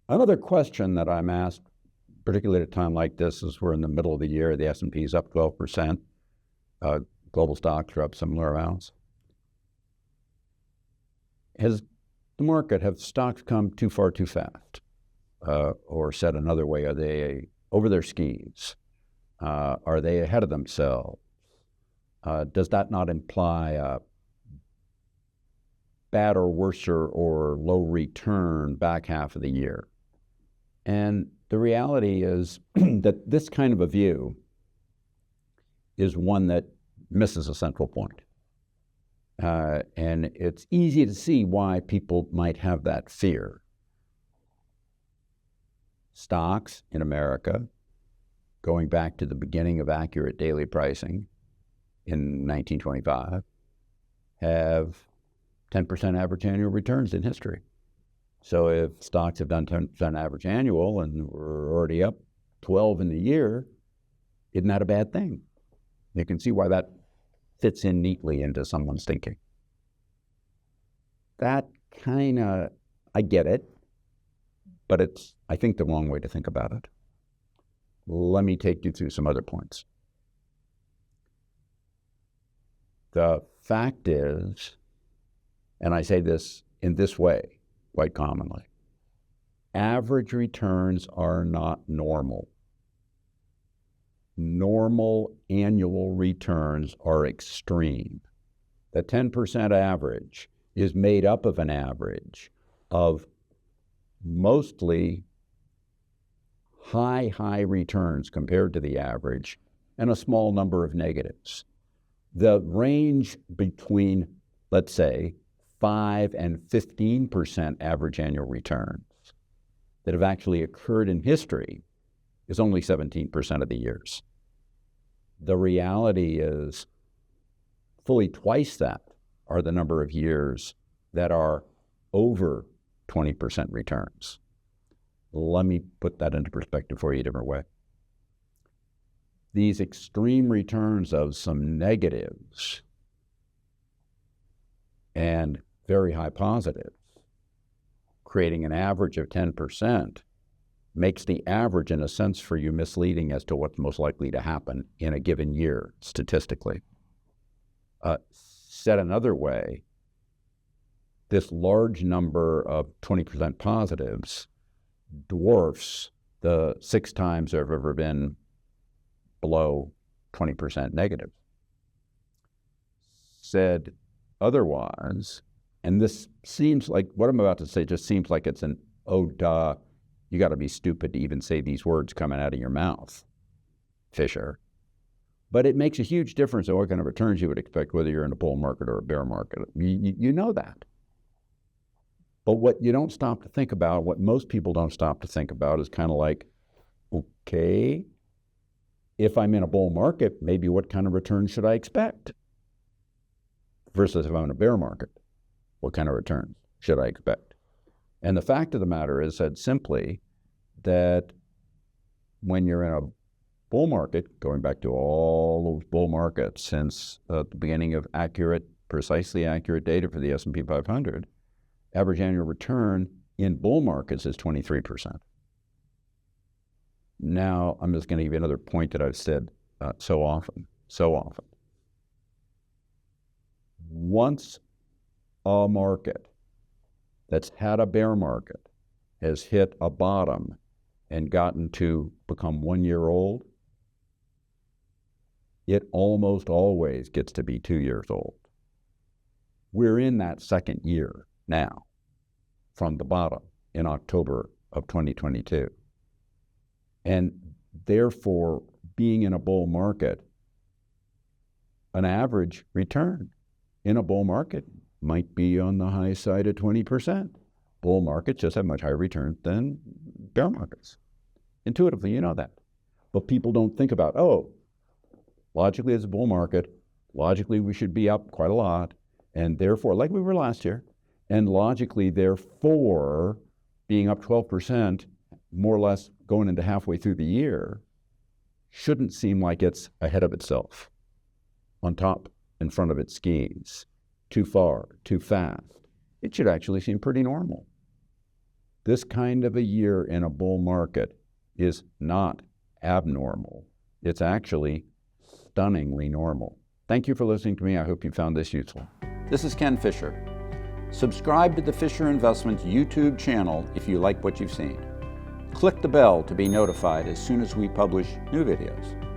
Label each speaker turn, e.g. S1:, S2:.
S1: Another question that I'm asked, particularly at a time like this, is we're in the middle of the year, the S&P is up 12%, global stocks are up similar amounts. Has the market, have stocks come too far too fast? Or said another way, are they over their skis? Are they ahead of themselves? Does that not imply a bad or worser or low return back half of the year? And the reality is that this kind of a view is one that misses a central point. And it's easy to see why people might have that fear. Stocks in America, going back to the beginning of accurate daily pricing in 1925, have 10% average annual returns in history. So if stocks have done 10% average annual and we're already up 12 in the year, isn't that a bad thing? You can see why that fits in neatly into someone's thinking. That kind of, I get it, but it's, I think, the wrong way to think about it. Let me take you through some other points. The fact is, and I say this in this way quite commonly, average returns are not normal. Normal annual returns are extreme. The 10% average is made up of an average of mostly high returns compared to the average and a small number of negatives. The range between, let's say, 5 and 15% average annual returns that have actually occurred in history is only 17% of the years. The reality is fully twice that are the number of years that are over 20% returns. Let me put that into perspective for you a different way. These extreme returns of some negatives and very high positives, creating an average of 10%, makes the average, in a sense, for you misleading as to what's most likely to happen in a given year, statistically. Said another way, this large number of 20% positives dwarfs the 6 times there have ever been below 20% negative. Said otherwise, and this seems like, what I'm about to say just seems like it's an, oh, duh, you got to be stupid to even say these words coming out of your mouth, Fisher. But it makes a huge difference in what kind of returns you would expect, whether you're in a bull market or a bear market. You know that. But what you don't stop to think about, what most people don't stop to think about, is kind of like, okay, if I'm in a bull market, maybe what kind of return should I expect? Versus if I'm in a bear market, what kind of return should I expect? And the fact of the matter is, said simply, that when you're in a bull market, going back to all those bull markets since the beginning of precisely accurate data for the S&P 500, average annual return in bull markets is 23%. Now, I'm just going to give you another point that I've said so often. Once a market that's had a bear market has hit a bottom and gotten to become 1 year old, it almost always gets to be 2 years old. We're in that second year now from the bottom in October of 2022. And therefore, being in a bull market, an average return in a bull market might be on the high side of 20%. Bull markets just have much higher returns than bear markets. Intuitively, you know that. But people don't think about, oh, logically as a bull market, logically we should be up quite a lot, and therefore, like we were last year, and logically, therefore, being up 12%, more or less going into halfway through the year, shouldn't seem like it's ahead of itself, on top, in front of its skis, too far, too fast. It should actually seem pretty normal. This kind of a year in a bull market is not abnormal. It's actually stunningly normal. Thank you for listening to me. I hope you found this useful. This is Ken Fisher. Subscribe to the Fisher Investments YouTube channel if you like what you've seen. Click the bell to be notified as soon as we publish new videos.